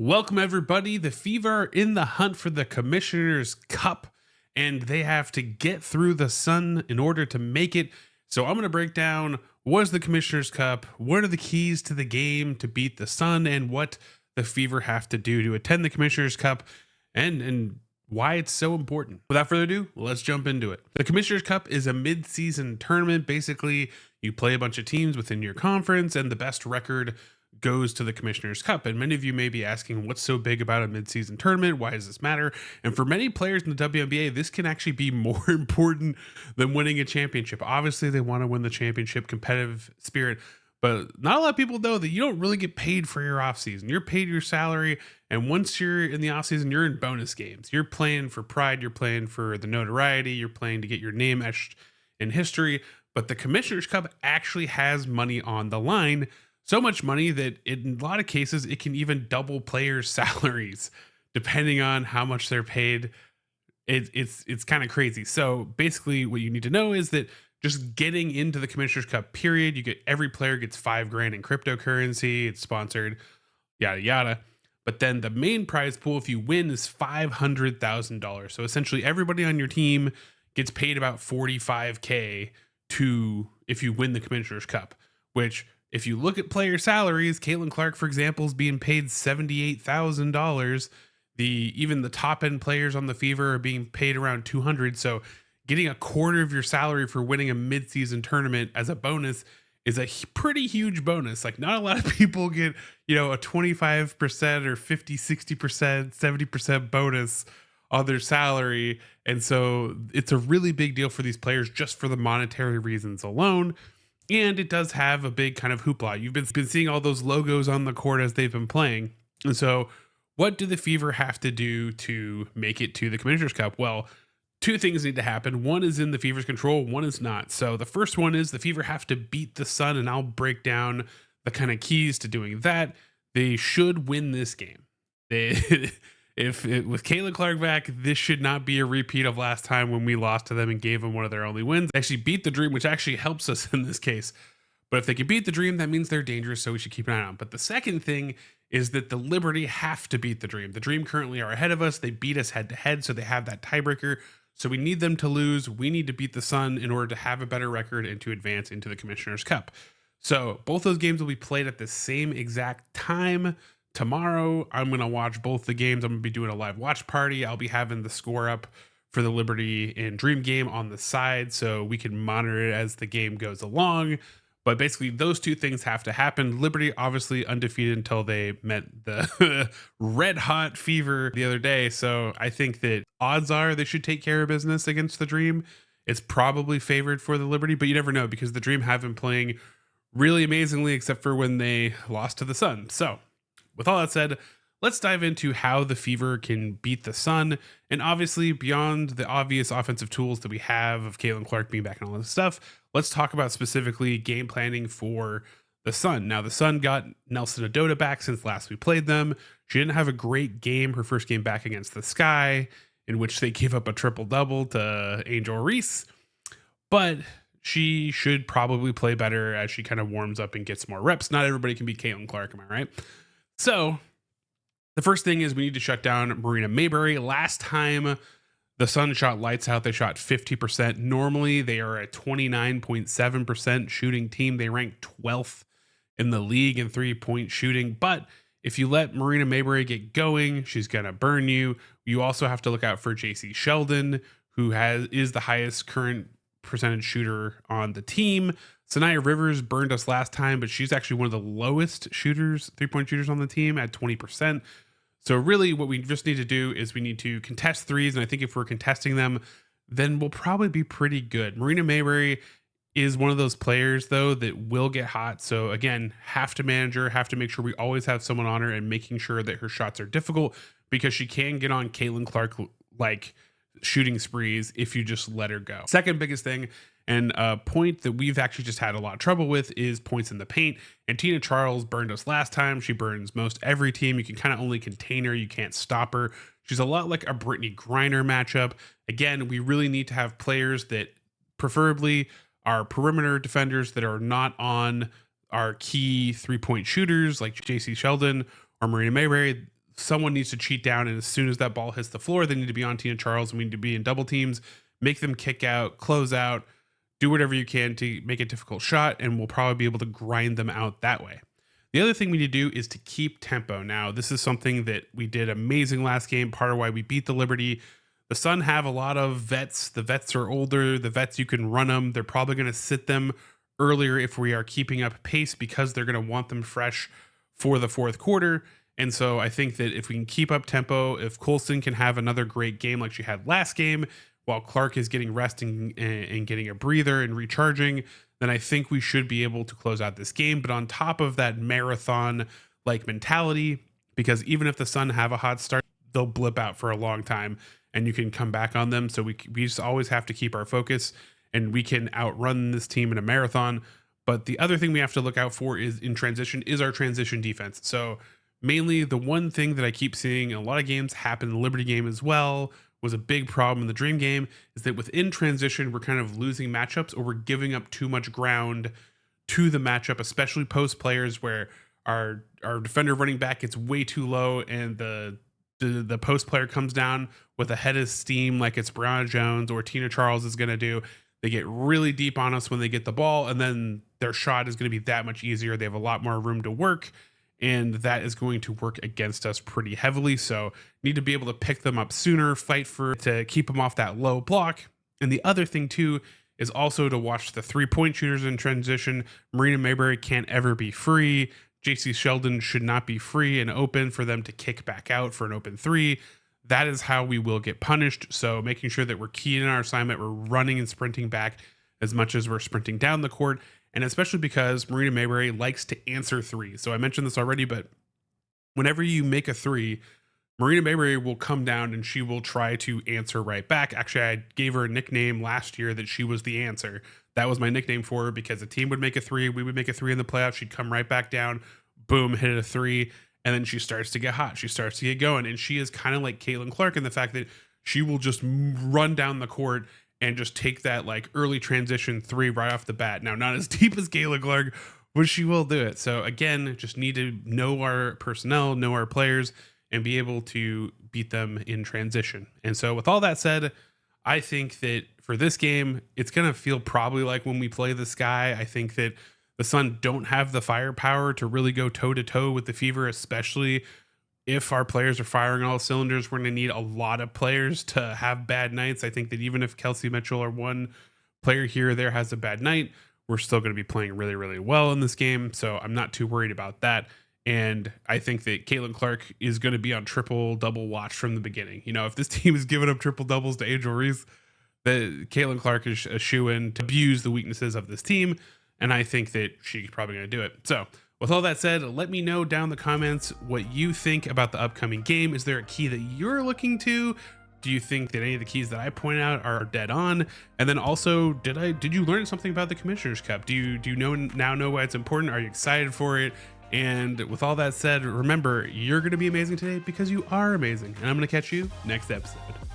Welcome, everybody. The Fever are in the hunt for the Commissioner's Cup, and they have to get through the Sun in order to make it. So, I'm going to break down what is the Commissioner's Cup, what are the keys to the game to beat the Sun, and what the Fever have to do to attend the Commissioner's Cup, and why it's so important. Without further ado, let's jump into it. The Commissioner's Cup is a mid-season tournament. Basically, you play a bunch of teams within your conference, and the best record goes to the Commissioner's Cup. And many of you may be asking, what's so big about a midseason tournament? Why does this matter? And for many players in the WNBA, this can actually be more important than winning a championship. Obviously, they want to win the championship, competitive spirit, but not a lot of people know that you don't really get paid for your offseason. You're paid your salary, and once you're in the offseason, you're in bonus games. You're playing for pride, you're playing for the notoriety, you're playing to get your name etched in history. But the Commissioner's Cup actually has money on the line. So much money that in a lot of cases, it can even double players' salaries depending on how much they're paid. It's kind of crazy. So basically what you need to know is that just getting into the Commissioner's Cup period, every player gets $5,000 in cryptocurrency. It's sponsored, yada, yada. But then the main prize pool, if you win, is $500,000. So essentially everybody on your team gets paid about $45K if you win the Commissioner's Cup, which, if you look at player salaries, Caitlin Clark, for example, is being paid $78,000. Even the top end players on the Fever are being paid around $200,000. So getting a quarter of your salary for winning a midseason tournament as a bonus is a pretty huge bonus. Like, not a lot of people get, a 25% or 50, 60%, 70% bonus on their salary. And so it's a really big deal for these players just for the monetary reasons alone. And it does have a big kind of hoopla. You've been seeing all those logos on the court as they've been playing. And so what do the Fever have to do to make it to the Commissioner's Cup? Well, two things need to happen. One is in the Fever's control, one is not. So the first one is the Fever have to beat the Sun, and I'll break down the kind of keys to doing that. They should win this game. With Caitlin Clark back, this should not be a repeat of last time when we lost to them and gave them one of their only wins. They actually beat the Dream, which actually helps us in this case. But if they can beat the Dream, that means they're dangerous, so we should keep an eye on them. But the second thing is that the Liberty have to beat the Dream. The Dream currently are ahead of us. They beat us head-to-head, so they have that tiebreaker. So we need them to lose. We need to beat the Sun in order to have a better record and to advance into the Commissioner's Cup. So both those games will be played at the same exact time. Tomorrow, I'm going to watch both the games. I'm going to be doing a live watch party. I'll be having the score up for the Liberty and Dream game on the side so we can monitor it as the game goes along. But basically, those two things have to happen. Liberty, obviously undefeated until they met the red hot Fever the other day. So I think that odds are they should take care of business against the Dream. It's probably favored for the Liberty, but you never know because the Dream have been playing really amazingly, except for when they lost to the Sun. So with all that said, let's dive into how the Fever can beat the Sun. And obviously, beyond the obvious offensive tools that we have of Caitlin Clark being back and all this stuff, let's talk about specifically game planning for the Sun. Now, the Sun got Nelson Adota back since last we played them. She didn't have a great game, her first game back against the Sky, in which they gave up a triple-double to Angel Reese. But she should probably play better as she kind of warms up and gets more reps. Not everybody can be Caitlin Clark, am I right? So the first thing is we need to shut down Marina Mayberry. Last time the Sun shot lights out, they shot 50%. Normally they are a 29.7% shooting team. They rank 12th in the league in 3-point shooting. But if you let Marina Mayberry get going, she's going to burn you. You also have to look out for JC Sheldon, who is the highest current percentage shooter on the team. Sanaya Rivers burned us last time, but she's actually one of the lowest shooters, 3-point shooters on the team at 20%. So really what we just need to do is we need to contest threes. And I think if we're contesting them, then we'll probably be pretty good. Marina Mayberry is one of those players, though, that will get hot. So again, have to manage her, have to make sure we always have someone on her and making sure that her shots are difficult because she can get on Caitlin Clark like shooting sprees if you just let her go. Second biggest thing, and a point that we've actually just had a lot of trouble with, is points in the paint. And Tina Charles burned us last time. She burns most every team. You can kind of only contain her. You can't stop her. She's a lot like a Brittany Griner matchup. Again, we really need to have players that preferably are perimeter defenders that are not on our key 3-point shooters like JC Sheldon or Marina Mayberry. someone needs to cheat down, and as soon as that ball hits the floor, they need to be on Tina Charles, and we need to be in double teams, make them kick out, close out, do whatever you can to make a difficult shot, and we'll probably be able to grind them out that way. The other thing we need to do is to keep tempo. Now, this is something that we did amazing last game, part of why we beat the Liberty. The Sun have a lot of vets. The vets are older. The vets, you can run them. They're probably going to sit them earlier if we are keeping up pace, because they're going to want them fresh for the fourth quarter. And so I think that if we can keep up tempo, if Colson can have another great game like she had last game, while Clark is getting rest and getting a breather and recharging, then I think we should be able to close out this game. But on top of that marathon-like mentality, because even if the Sun have a hot start, they'll blip out for a long time and you can come back on them. So we just always have to keep our focus, and we can outrun this team in a marathon. But the other thing we have to look out for is in transition is our transition defense. So mainly the one thing that I keep seeing in a lot of games happen in the Liberty game as well, was a big problem in the Dream game, is that within transition, we're kind of losing matchups, or we're giving up too much ground to the matchup, especially post players where our defender running back gets way too low and the post player comes down with a head of steam like it's Brianna Jones or Tina Charles is going to do. They get really deep on us when they get the ball, and then their shot is going to be that much easier. They have a lot more room to work, and that is going to work against us pretty heavily. So need to be able to pick them up sooner, fight to keep them off that low block. And the other thing too is also to watch the 3-point shooters in transition. Marina Mayberry can't ever be free. JC Sheldon should not be free and open for them to kick back out for an open 3. That is how we will get punished. So making sure that we're key in our assignment, we're running and sprinting back as much as we're sprinting down the court. And especially because Marina Mayberry likes to answer threes. So I mentioned this already, but whenever you make a 3, Marina Mayberry will come down and she will try to answer right back. Actually, I gave her a nickname last year that she was the answer. That was my nickname for her, because the team would make a 3, we would make a 3 in the playoffs. She'd come right back down, boom, hit a 3. And then she starts to get hot. She starts to get going. And she is kind of like Caitlin Clark in the fact that she will just run down the court and just take that like early transition 3 right off the bat. Now, not as deep as Caitlin Clark, but she will do it. So again, just need to know our personnel, know our players, and be able to beat them in transition. And so with all that said, I think that for this game, it's going to feel probably like when we play the Sky. I think that the Sun don't have the firepower to really go toe-to-toe with the Fever, especially if our players are firing all cylinders. We're going to need a lot of players to have bad nights. I think that even if Kelsey Mitchell or one player here or there has a bad night, we're still going to be playing really, really well in this game. So I'm not too worried about that. And I think that Caitlin Clark is going to be on triple-double watch from the beginning. You know, if this team is giving up triple-doubles to Angel Reese, that Caitlin Clark is a shoo-in to abuse the weaknesses of this team. And I think that she's probably going to do it. So with all that said, let me know down in the comments what you think about the upcoming game. Is there a key that you're looking to? Do you think that any of the keys that I point out are dead on? And then also, did you learn something about the Commissioner's Cup? Do you know why it's important? Are you excited for it? And with all that said, remember, you're going to be amazing today because you are amazing. And I'm going to catch you next episode.